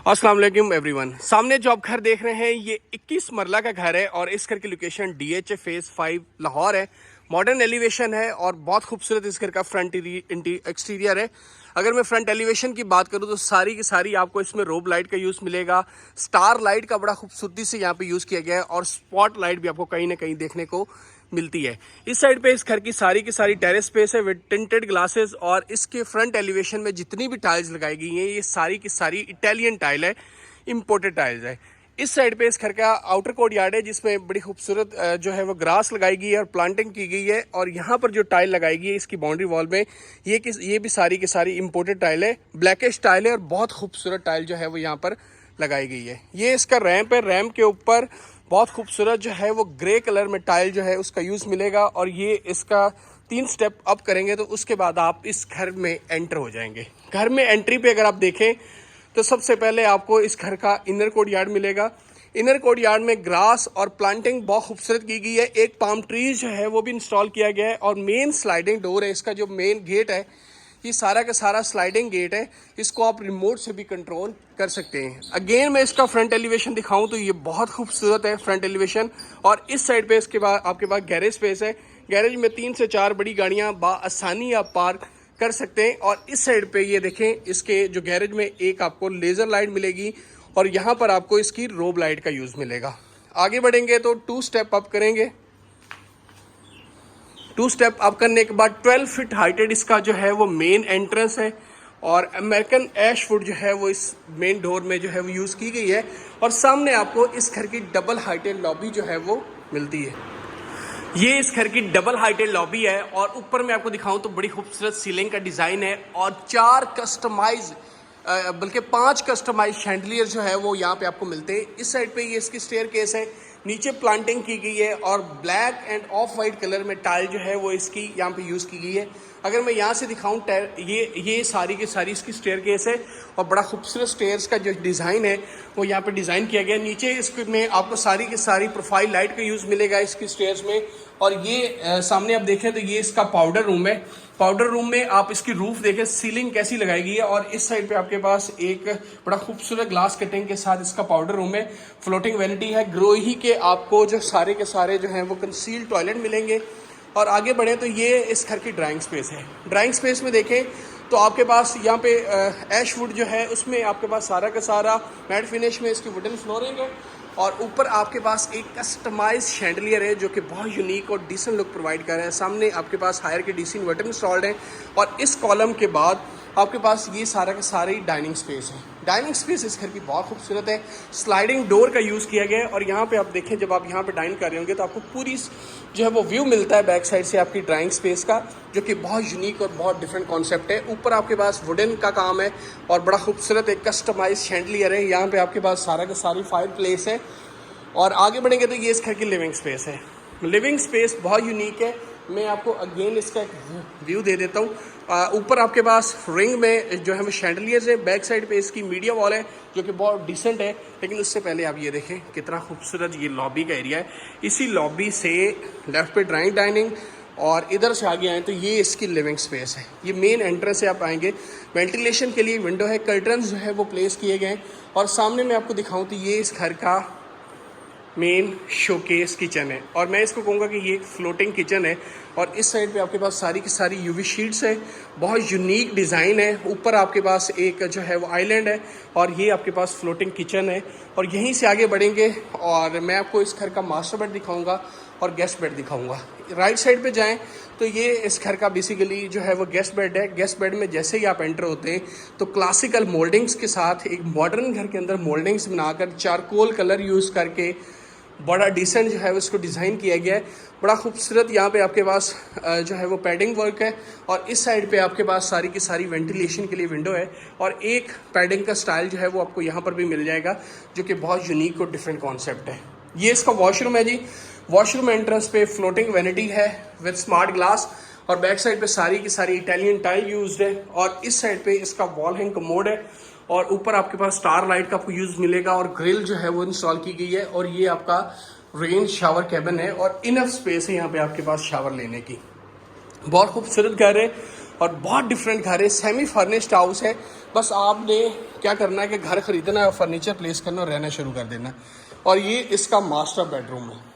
अस्सलाम वालेकुम एवरीवन। सामने जो आप घर देख रहे हैं ये 21 मरला का घर है और इस घर की लोकेशन DH फेज 5 लाहौर है। मॉडर्न एलिवेशन है और बहुत खूबसूरत इस घर का फ्रंट एक्सटीरियर है। अगर मैं फ्रंट एलिवेशन की बात करूं तो सारी की सारी आपको इसमें रोब लाइट का यूज़ मिलेगा। स्टार लाइट का बड़ा खूबसूरती से यहाँ पे यूज़ किया गया है और स्पॉट लाइट भी आपको कहीं ना कहीं देखने को मिलती है। इस साइड पे इस घर की सारी टेरेस स्पेस है विद टिंटेड ग्लासेस और इसके फ्रंट एलिवेशन में जितनी भी टाइल्स लगाई गई हैं ये सारी की सारी इटालियन टाइल है, इंपोर्टेड टाइल्स है। इस साइड पे इस घर का आउटर कोर्ट यार्ड है जिसमें बड़ी खूबसूरत जो है वो ग्रास लगाई गई है और प्लांटिंग की गई है। और यहाँ पर जो टाइल लगाई गई है इसकी बाउंड्री वॉल में ये भी सारी की सारी इंपोर्टेड टाइल है, ब्लैकिश टाइल है और बहुत खूबसूरत टाइल जो है वो यहाँ पर लगाई गई है। ये इसका रैंप है, रैंप के ऊपर बहुत खूबसूरत जो है वो ग्रे कलर में टाइल जो है उसका यूज़ मिलेगा और ये इसका 3 स्टेप अप करेंगे तो उसके बाद आप इस घर में एंटर हो जाएंगे। घर में एंट्री पे अगर आप देखें तो सबसे पहले आपको इस घर का इनर कोर्ट यार्ड मिलेगा। इनर कोर्ट यार्ड में ग्रास और प्लांटिंग बहुत खूबसूरत की गई है। एक पाम ट्रीज जो है वो भी इंस्टॉल किया गया है और मेन स्लाइडिंग डोर है। इसका जो मेन गेट है ये सारा का सारा स्लाइडिंग गेट है, इसको आप रिमोट से भी कंट्रोल कर सकते हैं। अगेन मैं इसका फ्रंट एलिवेशन दिखाऊं तो ये बहुत खूबसूरत है फ्रंट एलिवेशन। और इस साइड पे इसके बाद आपके पास गैरेज स्पेस है। गैरेज में 3 से 4 बड़ी गाड़ियां आसानी आप पार्क कर सकते हैं। और इस साइड पे ये देखें इसके जो गैरेज में एक आपको लेजर लाइट मिलेगी और यहाँ पर आपको इसकी रोब लाइट का यूज़ मिलेगा। आगे बढ़ेंगे तो 2 स्टेप अप करेंगे। 2 स्टेप अप करने के बाद 12 फीट हाइटेड इसका जो है वो मेन एंट्रेंस है और अमेरिकन ऐश वुड जो है वो इस मेन डोर में जो है वो यूज़ की गई है। और सामने आपको इस घर की डबल हाइटेड लॉबी जो है वो मिलती है। ये इस घर की डबल हाइटेड लॉबी है और ऊपर मैं आपको दिखाऊं तो बड़ी खूबसूरत सीलिंग का डिज़ाइन है और 5 कस्टमाइज शैंडलियर जो है वो यहाँ पे आपको मिलते हैं। इस साइड पे ये इसकी स्टेयर केस है, नीचे प्लांटिंग की गई है और black end of white colour में टाइल जो है वो इसकी यहाँ पे यूज़ की गई है। अगर मैं यहाँ से दिखाऊं ये सारी की सारी इसकी स्टेयर केस है और बड़ा खूबसूरत स्टेयर्स का जो डिज़ाइन है वो यहाँ पे डिज़ाइन किया गया। नीचे इसमें आपको सारी की सारी प्रोफाइल लाइट का यूज़ मिलेगा इसकी स्टेयर्स में। और ये सामने आप देखें तो ये इसका पाउडर रूम है। पाउडर रूम में आप इसकी रूफ देखें सीलिंग कैसी लगाई गई है और इस साइड पे आपके पास एक बड़ा खूबसूरत ग्लास कटिंग के साथ इसका पाउडर रूम है। फ्लोटिंग वैनिटी है। ग्रोही के आपको जो सारे के सारे जो हैं वो कंसील्ड टॉयलेट मिलेंगे। और आगे बढ़े तो ये इस घर की ड्राइंग स्पेस है। ड्राइंग स्पेस में देखें तो आपके पास यहाँ पे ऐश वुड जो है उसमें आपके पास सारा का सारा मैट फिनिश में इसकी वुडन फ्लोरिंग है और ऊपर आपके पास एक कस्टमाइज शैंडलियर है जो कि बहुत यूनिक और डिसेंट लुक प्रोवाइड कर रहा है। सामने आपके पास हायर के DC इन्वर्टर इंस्टॉल्ड है और इस कॉलम के बाद आपके पास ये सारा का सारी डाइनिंग स्पेस है। डाइनिंग स्पेस इस घर की बहुत खूबसूरत है। स्लाइडिंग डोर का यूज़ किया गया है और यहाँ पे आप देखें जब आप यहाँ पे डाइन कर रहे होंगे तो आपको पूरी जो है वो व्यू मिलता है बैक साइड से आपकी ड्राइंग स्पेस का, जो कि बहुत यूनिक और बहुत डिफरेंट कॉन्सेप्ट है। ऊपर आपके पास वुडन का काम है और बड़ा खूबसूरत एक कस्टमाइज शैंडलियर है। यहाँ पे आपके पास सारा का सारी फायर प्लेस है। और आगे बढ़ेंगे तो ये इस घर की लिविंग स्पेस है। लिविंग स्पेस बहुत यूनिक है। मैं आपको अगेन इसका एक व्यू दे देता हूँ। ऊपर आपके पास रिंग में जो है वो शैंडलियर्स है। बैक साइड पे इसकी मीडिया वॉल है जो कि बहुत डिसेंट है। लेकिन उससे पहले आप ये देखें कितना खूबसूरत ये लॉबी का एरिया है। इसी लॉबी से लेफ्ट पे ड्राइंग डाइनिंग और इधर से आगे आए तो ये इसकी लिविंग स्पेस है। ये मेन एंट्रेंस से आप आएंगे। वेंटिलेशन के लिए विंडो है, कर्टन्स जो है वो प्लेस किए गए हैं। और सामने मैं आपको दिखाऊँ तो ये इस घर का मेन शोकेस किचन है और मैं इसको कहूँगा कि ये एक फ्लोटिंग किचन है। और इस साइड पे आपके पास सारी की सारी UV शीट्स है, बहुत यूनिक डिज़ाइन है। ऊपर आपके पास एक जो है वो आइलैंड है और ये आपके पास फ्लोटिंग किचन है। और यहीं से आगे बढ़ेंगे और मैं आपको इस घर का मास्टर बेड दिखाऊंगा और गेस्ट बेड दिखाऊंगा। राइट साइड पे जाएं तो ये इस घर का बेसिकली जो है वो गेस्ट बेड है। गेस्ट बेड में जैसे ही आप एंटर होते हैं तो क्लासिकल मोल्डिंग्स के साथ एक मॉडर्न घर के अंदर मोल्डिंग्स बनाकर चारकोल कलर यूज़ करके बड़ा डिसेंट जो है उसको डिज़ाइन किया गया है। बड़ा खूबसूरत यहाँ पे आपके पास जो है वो पैडिंग वर्क है और इस साइड पे आपके पास सारी की सारी वेंटिलेशन के लिए विंडो है और एक पैडिंग का स्टाइल जो है वो आपको यहाँ पर भी मिल जाएगा जो कि बहुत यूनिक और डिफरेंट कॉन्सेप्ट है। ये इसका वॉशरूम है जी। वॉशरूम एंट्रेंस पे फ्लोटिंग वैनिटी है विद स्मार्ट ग्लास और बैक साइड पे सारी की सारी इटालियन टाइल यूज्ड है। और इस साइड पे इसका वॉल हैंग कमोड है और ऊपर आपके पास स्टार लाइट का आपको यूज़ मिलेगा और ग्रिल जो है वो इंस्टॉल की गई है। और ये आपका रेन शावर कैबिन है और इनफ स्पेस है यहाँ पे आपके पास शावर लेने की। बहुत खूबसूरत घर है और बहुत डिफरेंट घर है, सेमी फर्निश्ड हाउस है। बस आपने क्या करना है कि घर खरीदना है, फर्नीचर प्लेस करना और रहना शुरू कर देना। और ये इसका मास्टर बेडरूम है।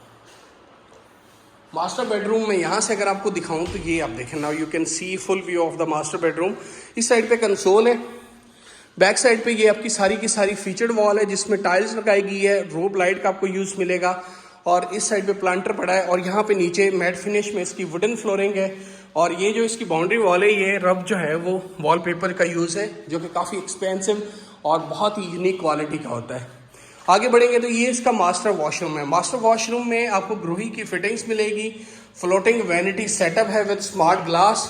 मास्टर बेडरूम में यहाँ से अगर आपको दिखाऊं तो ये आप देखें, now you can see full view of the master bedroom. इस साइड पे कंसोल है, बैक साइड पे ये आपकी सारी की सारी फीचर्ड वॉल है जिसमें टाइल्स लगाई गई है, रोब लाइट का आपको यूज़ मिलेगा। और इस साइड पे प्लांटर पड़ा है और यहाँ पे नीचे मैट फिनिश में इसकी वुडन फ्लोरिंग है। और ये जो इसकी बाउंड्री वॉल है, ये रब जो है वो वॉलपेपर का यूज़ है जो कि काफ़ी एक्सपेंसिव और बहुत ही यूनिक क्वालिटी का होता है। आगे बढ़ेंगे तो ये इसका मास्टर वॉशरूम है। मास्टर वॉशरूम में आपको ग्रोही की फिटिंग्स मिलेगी, फ्लोटिंग वैनिटी सेटअप है विद स्मार्ट ग्लास।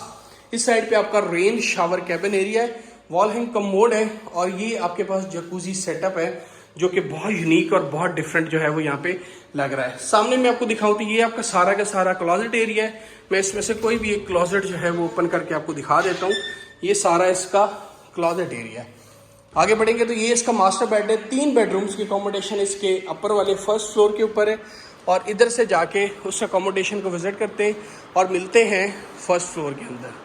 इस साइड पे आपका रेन शावर कैबिन एरिया है, वॉल हैंग कमोड है और ये आपके पास जकूजी सेटअप है जो कि बहुत यूनिक और बहुत डिफरेंट जो है वो यहाँ पे लग रहा है। सामने मैं आपको दिखाऊं तो ये आपका सारा का सारा क्लॉजेट एरिया है। मैं इसमें से कोई भी एक क्लॉजेट जो है वो ओपन करके आपको दिखा देता हूँ। ये सारा इसका क्लॉजेट एरिया है। आगे बढ़ेंगे तो ये इसका मास्टर बेड है। 3 बेडरूम्स की अकोमोडेशन इसके अपर वाले फर्स्ट फ्लोर के ऊपर है और इधर से जाके उस अकोमोडेशन को विजिट करते हैं और मिलते हैं फर्स्ट फ्लोर के अंदर।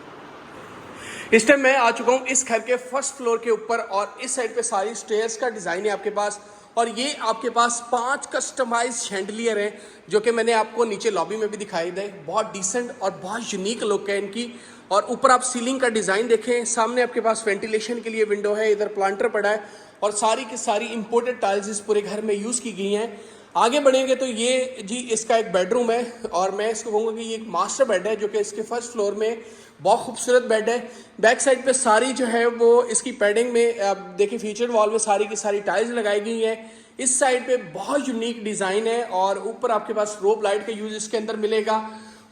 इस टाइम मैं आ चुका हूँ इस घर के फर्स्ट फ्लोर के ऊपर और इस साइड पे सारी स्टेयर्स का डिज़ाइन है आपके पास। और ये आपके पास 5 कस्टमाइज शैंडलियर है जो कि मैंने आपको नीचे लॉबी में भी दिखाई दे। बहुत डिसेंट और बहुत यूनिक लुक है इनकी। और ऊपर आप सीलिंग का डिज़ाइन देखें, सामने आपके पास वेंटिलेशन के लिए विंडो है, इधर प्लांटर पड़ा है और सारी की सारी इंपोर्टेड टाइल्स इस पूरे घर में यूज़ की गई हैं। आगे बढ़ेंगे तो ये जी इसका एक बेडरूम है और मैं इसको कहूँगा कि ये एक मास्टर बेड है जो कि इसके फर्स्ट फ्लोर में बहुत खूबसूरत बेड है। बैक साइड पे सारी जो है वो इसकी पैडिंग में आप देखिए फीचर्ड वॉल में सारी की सारी टाइल्स लगाई गई हैं। इस साइड पे बहुत यूनिक डिज़ाइन है और ऊपर आपके पास रोब लाइट का यूज़ इसके अंदर मिलेगा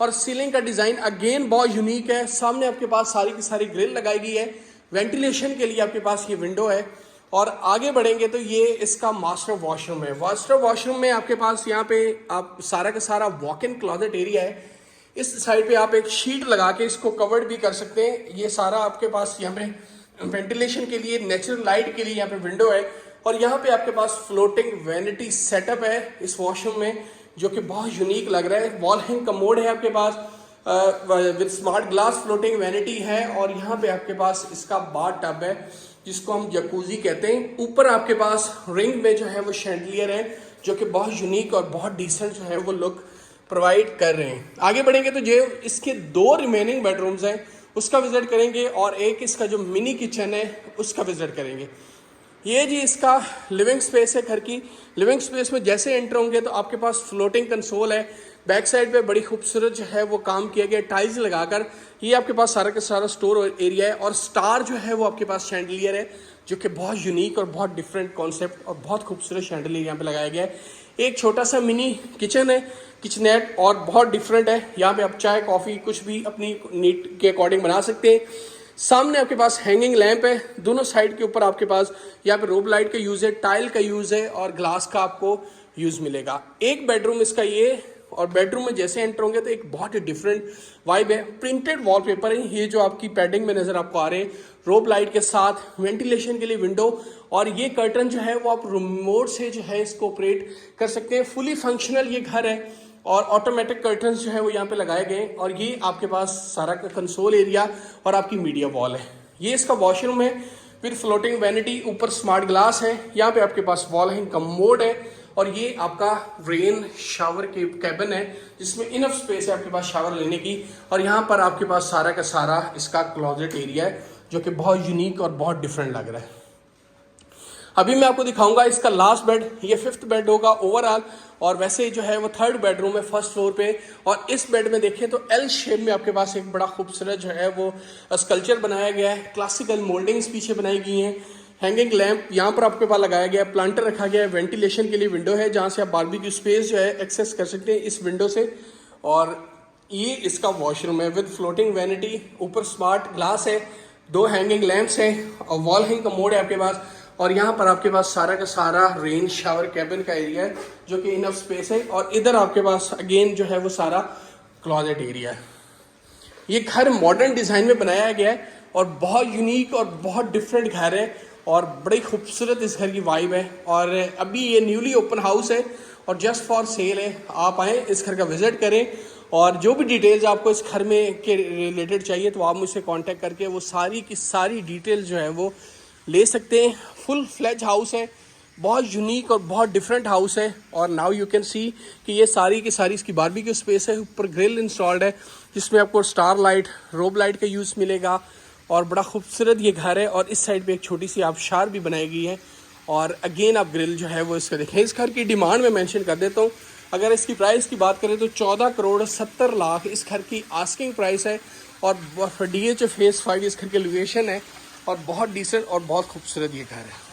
और सीलिंग का डिज़ाइन अगेन बहुत यूनिक है। सामने आपके पास सारी की सारी ग्रिल लगाई गई है, वेंटिलेशन के लिए आपके पास ये विंडो है। और आगे बढ़ेंगे तो ये इसका मास्टर वॉशरूम है। मास्टर वॉशरूम में आपके पास यहाँ पे आप सारा का सारा वॉक इन क्लॉजेट एरिया है। इस साइड पे आप एक शीट लगा के इसको कवर्ड भी कर सकते हैं। ये सारा आपके पास यहाँ पे वेंटिलेशन के लिए, नेचुरल लाइट के लिए यहाँ पे विंडो है और यहाँ पे आपके पास फ्लोटिंग वैनिटी सेटअप है इस वॉशरूम में जो कि बहुत यूनिक लग रहा है। वॉल हैंग कमोड है आपके पास with smart glass, floating vanity है और यहाँ पे आपके पास इसका बाथ टब है जिसको हम जकूजी कहते हैं। ऊपर आपके पास रिंग में जो है वो शैंडलियर है जो कि बहुत यूनिक और बहुत डिसेंट जो है वो लुक प्रोवाइड कर रहे हैं। आगे बढ़ेंगे तो जो इसके 2 रिमेनिंग बेडरूम्स हैं उसका विजिट करेंगे और एक इसका जो मिनी किचन है उसका विजिट करेंगे। ये जी इसका लिविंग स्पेस है घर की। लिविंग स्पेस में जैसे एंटर होंगे तो आपके पास फ्लोटिंग कंसोल है। बैक साइड पे बड़ी खूबसूरत जो है वो काम किया गया टाइल्स लगाकर। ये आपके पास सारा का सारा स्टोर एरिया है और स्टार जो है वो आपके पास शैंडलियर है जो कि बहुत यूनिक और बहुत डिफरेंट कॉन्सेप्ट और बहुत खूबसूरत शैंडलियर यहाँ पे लगाया गया है। एक छोटा सा मिनी किचन है, किचनेट, और बहुत डिफरेंट है। यहाँ पे आप चाय कॉफ़ी कुछ भी अपनी नीड के अकॉर्डिंग बना सकते हैं। सामने आपके पास हैंगिंग लैंप है, दोनों साइड के ऊपर आपके पास यहाँ पे रोब लाइट का यूज़ है, टाइल का यूज़ है और ग्लास का आपको यूज़ मिलेगा। एक बेडरूम इसका ये, और बेडरूम में जैसे एंटर होंगे तो एक बहुत ही डिफरेंट वाइब है। प्रिंटेड वॉलपेपर है ये जो आपकी पैडिंग में नज़र आपको आ रहे हैं, रोब लाइट के साथ वेंटिलेशन के लिए विंडो और ये कर्टन जो है वो आप रिमोट से जो है इसको ऑपरेट कर सकते हैं। फुली फंक्शनल ये घर है और ऑटोमेटिक कर्टन्स जो है वो यहाँ पे लगाए गए और ये आपके पास सारा का कंसोल एरिया और आपकी मीडिया वॉल है। ये इसका वॉशरूम है फिर फ्लोटिंग वैनिटी, ऊपर स्मार्ट ग्लास है। यहाँ पे आपके पास वॉल हैंग कमोड है और ये आपका रेन शावर के कैबिन है जिसमें इनफ स्पेस है आपके पास शावर लेने की। और यहाँ पर आपके पास सारा का सारा इसका क्लोजेट एरिया है जो कि बहुत यूनिक और बहुत डिफरेंट लग रहा है। अभी मैं आपको दिखाऊंगा इसका लास्ट बेड। ये 5th बेड होगा ओवरऑल और वैसे जो है वो 3rd बेडरूम है फर्स्ट फ्लोर पे। और इस बेड में देखें तो एल शेप में आपके पास एक बड़ा खूबसूरत जो है वो स्कल्पचर बनाया गया है। क्लासिकल मोल्डिंग्स पीछे बनाई गई हैं। हैंगिंग लैंप यहाँ पर आपके पास लगाया गया है, प्लांटर रखा गया है, वेंटिलेशन के लिए विंडो है जहाँ से आप बारबेक्यू स्पेस जो है एक्सेस कर सकते हैं इस विंडो से। और ये इसका वॉशरूम है विद फ्लोटिंग वैनिटी, ऊपर स्मार्ट ग्लास है, 2 हैंगिंग लैंप्स हैं और वॉल हैंग कमोड है आपके पास। और यहाँ पर आपके पास सारा का सारा रेन शावर कैबिन का एरिया है जो कि इनफ स्पेस है। और इधर आपके पास अगेन जो है वो सारा क्लॉजेट एरिया है। ये घर मॉडर्न डिज़ाइन में बनाया गया है और बहुत यूनिक और बहुत डिफरेंट घर है और बड़ी खूबसूरत इस घर की वाइब है। और अभी ये न्यूली ओपन हाउस है और जस्ट फॉर सेल है। आप आएँ, इस घर का विजिट करें और जो भी डिटेल्स आपको इस घर में के रिलेटेड चाहिए तो आप मुझसे कांटेक्ट करके वो सारी की सारी डिटेल्स जो है वो ले सकते हैं। फुल फ्लैज हाउस है, बहुत यूनिक और बहुत डिफरेंट हाउस है। और नाउ यू कैन सी कि ये सारी की सारी इसकी बारबेक्यू स्पेस है, ऊपर ग्रिल इंस्टॉल्ड है जिसमें आपको स्टार लाइट, रोब लाइट का यूज़ मिलेगा और बड़ा खूबसूरत ये घर है। और इस साइड पे एक छोटी सी आबशार भी बनाई गई है और अगेन आप ग्रिल जो है वो इसका देखें। इस घर की डिमांड में मेंशन कर देता हूँ, अगर इसकी प्राइस की बात करें तो 14,70,00,000 इस घर की आस्किंग प्राइस है। और DH फेज़ 5 इस घर की लोकेशन है और बहुत डिसेंट और बहुत खूबसूरत ये घर है।